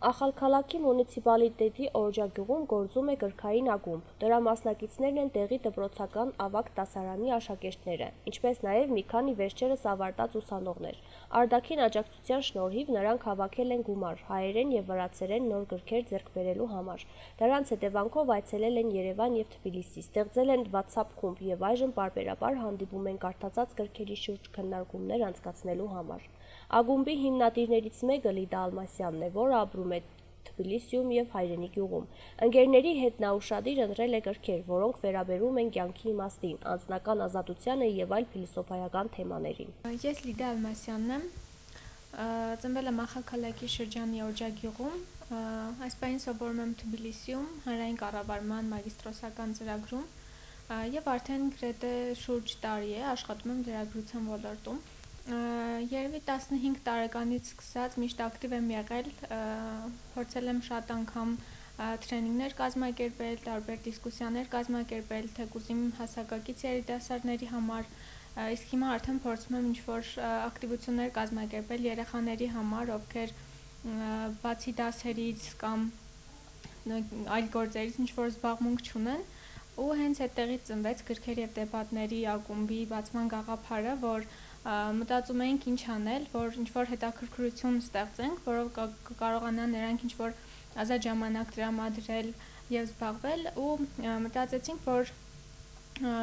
Ախալքալաքի մունիցիպալիտետի Օրջագյուղում գործում է գրքային ակումբ, դրա մասնակիցներն են տեղի դպրոցական ավագ դասարանի աշակերտները, ինչպես նաև մի քանի վերջերս ավարտած ուսանողներ։ Ardakին աջակցության շնորհիվ նրանք հավաքել են գումար հայերեն և վրացերեն նոր գրքեր ձեռք բերելու համար։ Դրանց հետևանքով այցելել են Երևան և Թբիլիսի, ստեղծել են WhatsApp խումբ և այժմ պարբերաբար հանդիպում են կարդացած գրքերի շուրջ քննարկումներ անցկացնելու համար։ Ակումբի հիմնադիրներից մեկը Լիդա Ալմասյանն է, որը ապրում է Թբիլիսիում և հայրենի գյուղում։ Ընկերների հետ նա ուշադիր ընտրել է գրքեր, որոնք վերաբերում են կյանքի իմաստին, անձնական ազատությանը և այլ փիլիսոփայական թեմաներին։ Ես Լիդա Ալմասյանն եմ, ծնվել եմ Ախալքալաքի շրջանի Օրջագյուղում, այս պահին սովորում եմ Թբիլիսիում հանրային կառավարման մագիստրոսական ծրագրում և արդեն գրեթե շուրջ տարի է աշխատում եմ լրագրության ոլորտում։ Երևի 15 տարեկանից սկսած միշտ ակտիվ եմ եղել, փորձել եմ շատ անգամ թրեյնինգներ կազմակերպել, տարբեր դիսկուսիաներ կազմակերպել, թեկուզ իմ հասակակից երիտասարդների համար, իսկ հիմա արդեն փորձում եմ ինչ-որ ակտիվություններ կազմակերպել երեխաների համար, ովքեր բացի դասերից կամ այլ գործերից ինչ-որ զբաղմունք չունեն, ու հենց այդտեղից ծնվեց գրքերի և դեպատների ակումբի բացման գաղափարը, որ մտածում էինք ինչ անել, որ ինչ-որ հետաքրքրություն ստեղծենք, որով կարողանան նրանք ինչ-որ ազատ ժամանակ տրամադրել և զբաղվել ու մտածեցինք, որ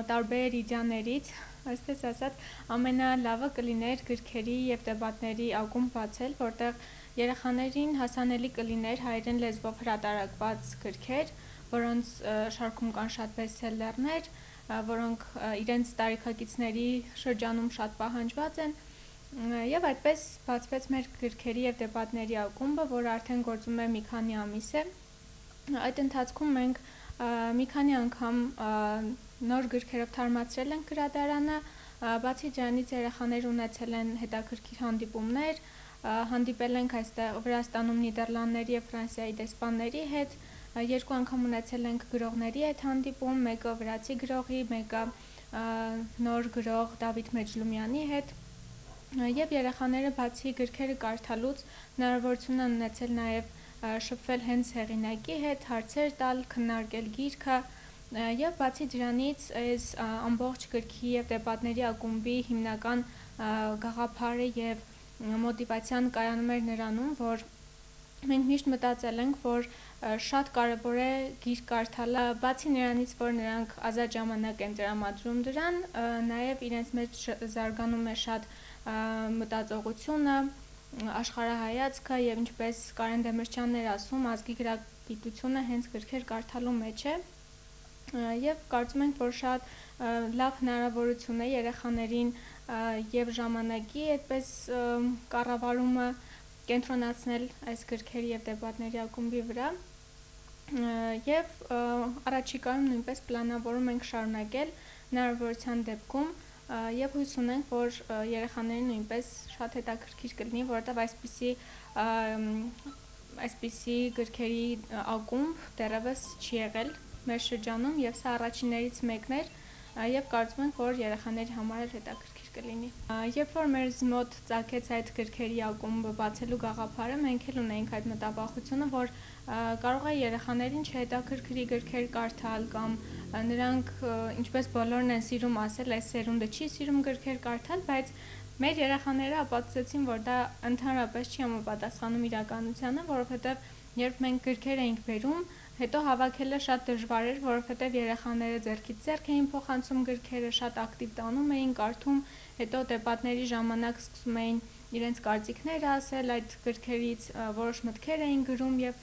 տարբեր իդեաներից, այսպես ասած, ամենալավը կլիներ գրքերի և դեպատների ակումբ բացել, որտեղ երեխաներին հասանելի կլիներ հայերեն լեզվով հրատարակված գրքեր, որոնց շարքում կան շատ բեսթսելլերներ, որոնք իրենց տարիքակիցների շրջանում շատ պահանջված են, և այդպես բացվեց մեր գրքերի և դեպատների ակումբը, որը արդեն գործում է մի քանի ամիս է։ Այդ ընթացքում մենք մի քանի անգամ նոր գրքերով թարմացրել ենք գրադարանը, բացի դրանից երեխաները ունեցել են հետաքրքիր հանդիպումներ, հանդիպել ենք այստեղ Վրաստանում Նիդերլանդների և Ֆրանսիայի դեսպանների հետ, 2 անգամ ունեցել ենք գրողների հետ հանդիպում, մեկը վրացի գրողի, մեկը նոր գրող Դավիթ Մեջլումյանի հետ, և երեխաները բացի գրքերը կարդալուց հնարավորություն են ունեցել նաև շփվել հենց հեղինակի հետ, հարցեր տալ, քննարկել գիրքը, և բացի դրանից այս ամբողջ գրքի և դեպատների ակումբի հիմնական գաղափարը և մոտիվացիան կայանում էր նրանում, որ մենք միշտ մտածել ենք, որ շատ կարևոր է գիրք կարդալը, բացի նրանից, որ նրանք ազատ ժամանակ են տրամադրում դրան, նաև իրենց մեջ զարգանում է շատ մտածողությունը, աշխարհայացքը և ինչպես Կարեն Դեմիրճյանն էր ասում, ազգի գրագիտությունը հենց գրքեր կարդալու մեջ է, և կարծում ենք, որ շատ լավ հնարավորություն է երեխաներին և ժամանակի այդպես կառավարումը կենտրոնացնել այս գրքերի և դեպատների ակումբի վրա, և առաջիկայում նույնպես պլանավորում ենք շարունակել հնարավորության դեպքում և հույս ունենք, որ երեխաներին նույնպես շատ հետաքրքիր կլինի, որովհետև այսպիսի գրքերի ակումբ դեռևս չի եղել մեր շրջանում և սա առաջիններից մեկն էր և կարծում ենք, որ երեխաների համար էլ հետաքրքիր կլինի։ Երբ որ մեզ մոտ ծագեց այդ գրքերի ակումբը բացելու գաղափարը, մենք էլ ունեինք այդ մտավախությունը, որ կարող է երեխաներին չհետաքրքրի գրքեր կարդալ կամ նրանք, ինչպես բոլորն են սիրում ասել, այս սերունդը չի սիրում գրքեր կարդալ, բայց մեր երեխաները ապացուցեցին, որ դա ընդհանրապես չի համապատասխանում իրականությանը, որովհետև երբ մենք գրքեր էինք բերում, հետո հավաքելը շատ դժվար էր, որովհետև երեխաները ձեռքից ձեռք էին փոխանցում գրքերը, շատ ակտիվ տանում էին, կարդում, հետո դեպատների ժամանակ սկսում էին իրենց կարծիքները ասել այդ գրքերից, որոշ մտքեր էին գրում և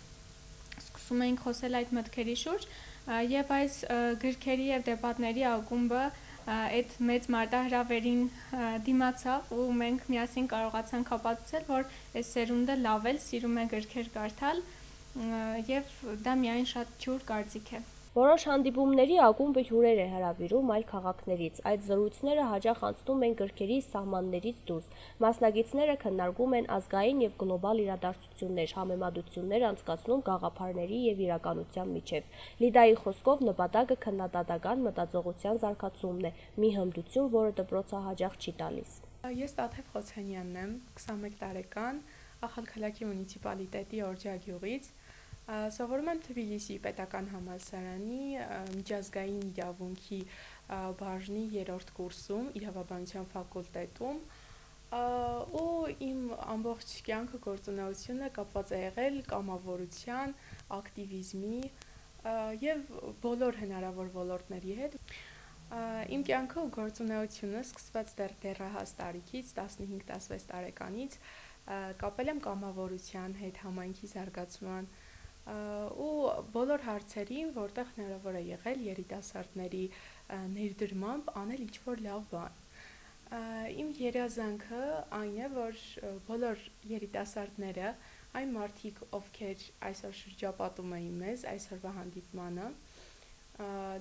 սկսում էինք խոսել այդ մտքերի շուրջ, և այս գրքերի և դեպատների ակումբը այդ մեծ մարտահրավերին դիմացավ ու մենք միասին կարողացանք ապացուցել, որ այս սերունդը լավ էլ սիրում է գրքեր կարդալ և դա միայն շատ թյուր կարծիք է։ Որոշ հանդիպումների ակումբը հյուրեր է հրավիրում այլ քաղաքներից, այդ զրույցները հաճախ անցնում են գրքերի սահմաններից դուրս, մասնակիցները քննարկում են ազգային և գլոբալ իրադարձություններ, համեմատություններ անցկացնում գաղափարների և իրականության միջև։ Լիդայի խոսքով նպատակը քննադատական մտածողության զարգացումն է, մի հմտություն, որը դպրոցը հաճախ չի տալիս։ Ես Տաթև Խոցանյանն եմ, 21 տարեկան, Ախալքալաքի մունիցիպալիտետի Օրջագյուղից։ Սովորում եմ Թբիլիսի պետական համալսարանի միջազգային իրավունքի բաժնի 3-րդ կուրսում իրավաբանության ֆակուլտետում, ու իմ ամբողջ կյանքը գործունեությունը կապված է եղել կամավորության, ակտիվիզմի եւ բոլոր հնարավոր ոլորտների հետ։ Իմ կյանքը ու գործունեությունը սկսված դեռահաս տարիքից 15-16 տարեկանից կապել եմ կամավորության հետ, համայնքի զարգացման ու բոլոր հարցերին, որտեղ հնարավոր է եղել երիտասարդների ներդրմամբ անել ինչ-որ լավ բան։ Իմ երազանքը այն է, որ բոլոր երիտասարդները, այն մարդիկ, ովքեր այսօր շրջապատում էին մեզ, այսօրվա հանդիպմանը,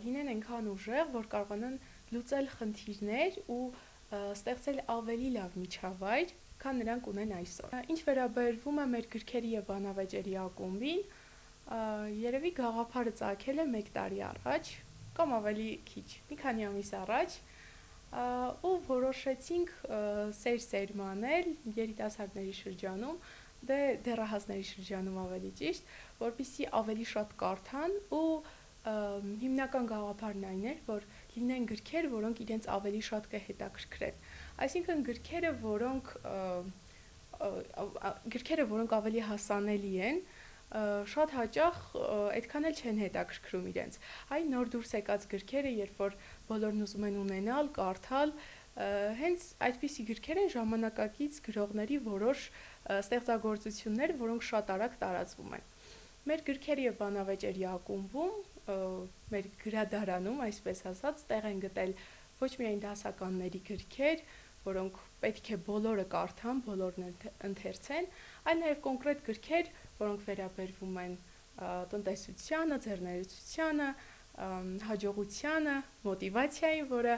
լինեն այնքան ուժեղ, որ կարողանան լուծել խնդիրներ ու ստեղծել ավելի լավ միջավայր, քան նրանք ունեն այսօր։ Ինչ վերաբերվում է մեր գրքերի եւ բանավեճերի ակումբին, երևի գաղափարը ծագել է 1 տարի առաջ, կամ ավելի քիչ, մի քանի ամիս առաջ, ու որոշեցինք սերմանել երիտասարդների շրջանում, դեռահասների շրջանում ավելի ճիշտ, որպեսզի ավելի շատ կարդան ու հիմնական գաղափարն այն էր, որ լինեն գրքեր, որոնք իրենց ավելի շատ կհետաքրքրեն։ Այսինքն գրքերը, որոնք ավելի հասանելի են, շատ հաճախ այդքան էլ չեն հետաքրքրում իրենց։ Այն նոր դուրս եկած գրքերը, երբ որ բոլորն ուզում են ունենալ, կարդալ, հենց այդպիսի գրքեր են ժամանակակից գրողների որոշ ստեղծագործություններ, որոնք շատ արագ տարածվում են։ Մեր գրքերի եւ բանավեճերի ակումբում, մեր գրադարանում, այսպես ասած, տեղ են գտել ոչ միայն դասականների գրքեր, որոնք պետք է բոլորը կարդան, բոլորն ընթերցեն, այլ նաև կոնկրետ գրքեր, որոնք վերաբերվում են տնտեսությանը, ձեռներեցությանը, հաջողությանը, մոտիվացիային, որը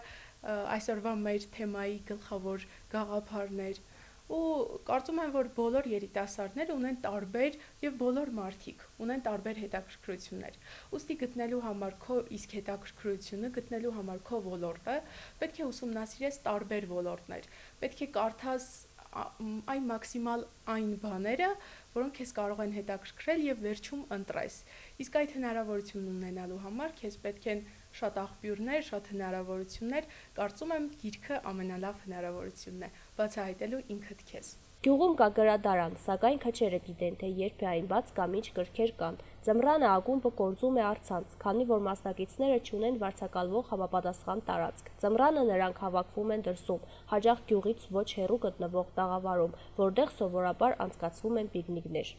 այսօրվա մեր թեմայի գլխավոր գաղափարն էր, ու կարծում եմ, որ բոլոր երիտասարդները ունեն տարբեր եւ բոլոր մարդիկ ունեն տարբեր հետաքրքրություններ։ Ուստի գտնելու համար քո իսկ հետաքրքրությունը, գտնելու համար քո ոլորտը, պետք է ուսումնասիրես տարբեր ոլորտներ։ Պետք է կարդաս այն մաքսիմալ այն բաները, որոնք քեզ կարող են հետաքրքրել եւ վերջում ընտրես։ Իսկ այդ հնարավորությունն ունենալու համար քեզ պետք են շատ աղբյուրներ, շատ հնարավորություններ, կարծում եմ գիրքը ամենալավ հնարավորությունն է, բացահայտելու ինքդ քեզ։ Գյուղում կա գրադարան, սակայն քչերը գիտեն, թե երբ է այն բաց կամ ինչ գրքեր կան։ Ձմռանը ակումբը կորձում է առցանց, քանի որ մասնակիցները չունեն վարձակալվող համապատասխան տարածք։ Ձմռանը նրանք հավաքվում են դրսում, հաճախ գյուղից ոչ հեռու գտնվող տաղավարում, որտեղ սովորաբար անցկացվում են պիկնիկներ։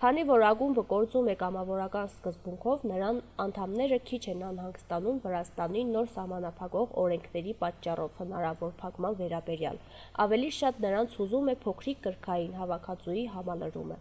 Քանի որ ակումբը կորձում է կամավորական սկզբունքով, նրան անդամները քիչ են անհանգստանում Վրաստանի նոր սահմանափակող օրենքների պատճառով հնարավոր փակման վերաբերյալ։ Ավելի շատ նրանց հուզում է փոքրիկ կրքային հավաքածուի համալրումը։